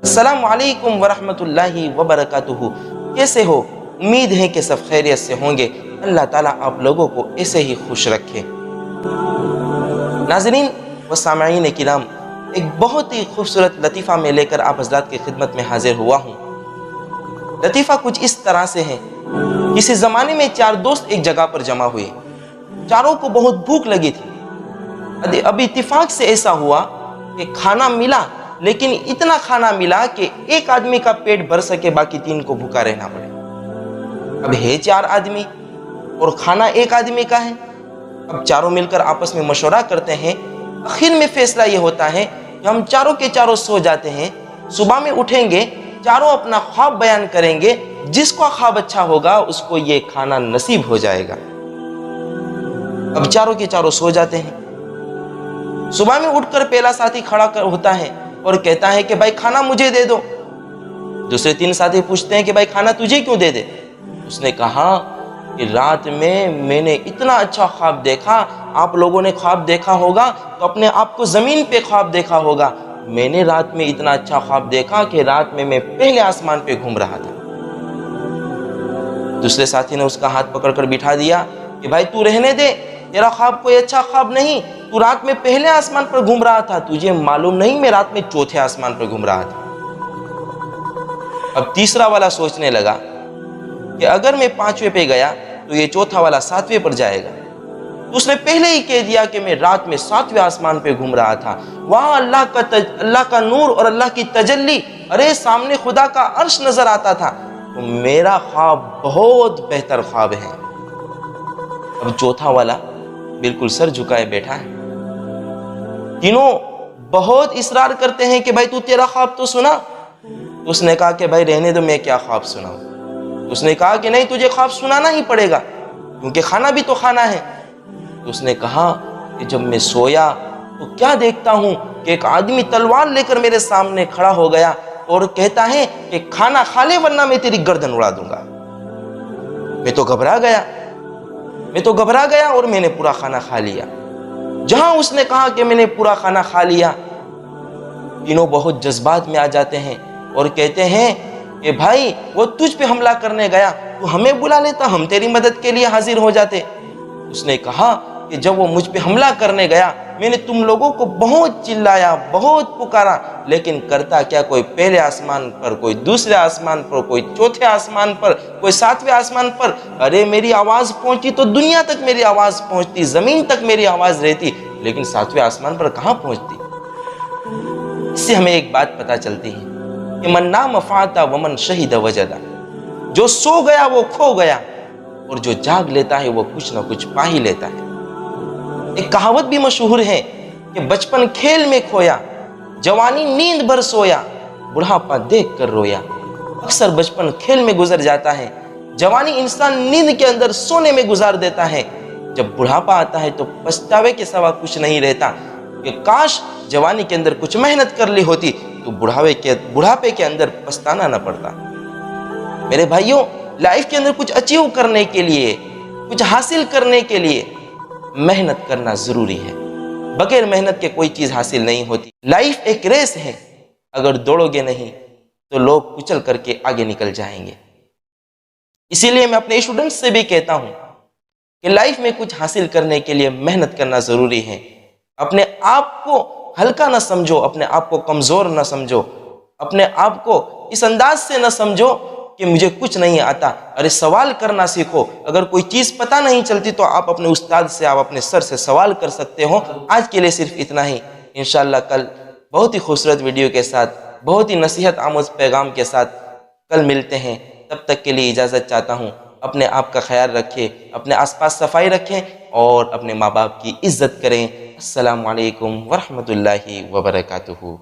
अस्सलामु अलैकुम वरहमतुल्लाहि वबरकातुहू। कैसे हो? उम्मीद है कि सब खैरियत से होंगे। अल्लाह ताला आप लोगों को ऐसे ही खुश रखे। नाज़रीन व सामईन किराम, एक बहुत ही खूबसूरत लतीफ़ा में लेकर आप हज़रात की खिदमत में हाजिर हुआ हूँ। लतीफ़ा कुछ इस तरह से है। किसी ज़माने में चार दोस्त एक जगह पर जमा हुए। चारों को बहुत भूख लगी थी। अब इत्तिफाक से ऐसा हुआ कि खाना मिला, लेकिन इतना खाना मिला कि एक आदमी का पेट भर सके, बाकी तीन को भूखा रहना पड़े। अब है चार आदमी और खाना एक आदमी का है। अब चारों मिलकर आपस में मशवरा करते हैं। आखिर में फैसला ये होता है कि हम चारों के चारों सो जाते हैं। सुबह में उठेंगे, चारों अपना ख्वाब बयान करेंगे। जिसका ख्वाब अच्छा होगा उसको ये खाना नसीब हो जाएगा। अब चारों के चारों सो जाते हैं। सुबह में उठकर पहला साथी खड़ा होता है और कहता है कि भाई खाना मुझे दे दो। दूसरे तीन साथी पूछते हैं कि भाई खाना तुझे क्यों दे दे। उसने कहा कि रात में मैंने इतना अच्छा ख्वाब देखा। आप लोगों ने ख्वाब देखा होगा तो अपने आप को जमीन पे ख्वाब देखा होगा। मैंने रात में इतना अच्छा ख्वाब देखा कि रात में मैं पहले आसमान पे घूम रहा था। दूसरे साथी ने उसका हाथ पकड़कर बिठा दिया कि भाई तू रहने दे, तेरा ख्वाब कोई अच्छा ख्वाब नहीं। तू रात में पहले आसमान पर घूम रहा था, तुझे मालूम नहीं मैं रात में चौथे आसमान पर घूम रहा था। अब तीसरा वाला सोचने लगा कि अगर मैं पांचवें पे गया तो ये चौथा वाला सातवें पर जाएगा। तो उसने पहले ही कह दिया कि मैं रात में सातवें आसमान पे घूम रहा था। वहां अल्लाह का नूर और अल्लाह की तजल्ली, अरे सामने खुदा का अर्श नजर आता था। तो मेरा ख्वाब बहुत बेहतर ख्वाब है। अब चौथा वाला बिल्कुल सर झुकाए बैठा है। तीनों बहुत इसरार करते हैं कि भाई तू तेरा ख्वाब तो सुना। तो उसने कहा कि भाई रहने दो, मैं क्या ख्वाब सुनाऊं। तो उसने कहा कि नहीं, तुझे ख्वाब सुनाना ही पड़ेगा क्योंकि खाना भी तो खाना है। तो उसने कहा कि जब मैं सोया तो क्या देखता हूं कि एक आदमी तलवार लेकर मेरे सामने खड़ा हो गया और कहता है कि खाना खा ले वरना मैं तेरी गर्दन उड़ा दूंगा। मैं तो घबरा गया और मैंने पूरा खाना खा लिया। जहां उसने कहा कि मैंने पूरा खाना खा लिया, तीनों बहुत जज्बात में आ जाते हैं और कहते हैं कि भाई वो तुझ पे हमला करने गया, तू हमें बुला लेता, हम तेरी मदद के लिए हाजिर हो जाते। उसने कहा कि जब वो मुझ पे हमला करने गया मैंने तुम लोगों को बहुत चिल्लाया, बहुत पुकारा, लेकिन करता क्या, कोई पहले आसमान पर, कोई दूसरे आसमान पर, कोई चौथे आसमान पर, कोई सातवें आसमान पर। अरे मेरी आवाज पहुंची तो दुनिया तक मेरी आवाज पहुंचती, जमीन तक मेरी आवाज रहती, लेकिन सातवें आसमान पर कहां पहुंचती। इससे हमें एक बात पता चलती है कि मन नाम फाता वमन शहीद वजदा। जो सो गया वो खो गया और जो जाग लेता है वो कुछ ना कुछ पा ही लेता है। एक कहावत भी मशहूर है कि बचपन खेल में खोया, जवानी नींद भर सोया, बुढ़ापा देख कर रोया। अक्सर बचपन खेल में गुजर जाता है, जवानी इंसान नींद के अंदर सोने में गुजार देता है। जब बुढ़ापा आता है तो पछतावे के सिवा कुछ नहीं रहता कि काश जवानी के अंदर कुछ मेहनत कर ली होती तो बुढ़ापे के अंदर पछताना न पड़ता। मेरे भाइयों, लाइफ के अंदर कुछ अचीव करने के लिए, कुछ हासिल करने के लिए मेहनत करना जरूरी है। बगैर मेहनत के कोई चीज हासिल नहीं होती। लाइफ एक रेस है, अगर दौड़ोगे नहीं तो लोग कुचल करके आगे निकल जाएंगे। इसीलिए मैं अपने स्टूडेंट्स से भी कहता हूं कि लाइफ में कुछ हासिल करने के लिए मेहनत करना जरूरी है। अपने आप को हल्का न समझो, अपने आप को कमजोर न समझो, अपने आप को इस अंदाज से न समझो कि मुझे कुछ नहीं आता। अरे सवाल करना सीखो। अगर कोई चीज पता नहीं चलती तो आप अपने उस्ताद से, आप अपने सर से सवाल कर सकते हो। आज के लिए सिर्फ इतना ही। इंशाअल्लाह कल बहुत ही खूबसूरत वीडियो के साथ, बहुत ही नसीहत आमोज पैगाम के साथ कल मिलते हैं। तब तक के लिए इजाजत चाहता हूँ। अपने आप का ख्याल रखें, अपने आसपास सफाई रखें और अपने माँ बाप की इज्जत करें। अस्सलामु अलैकुम वरहमतुल्लाहि वबरकातुहू।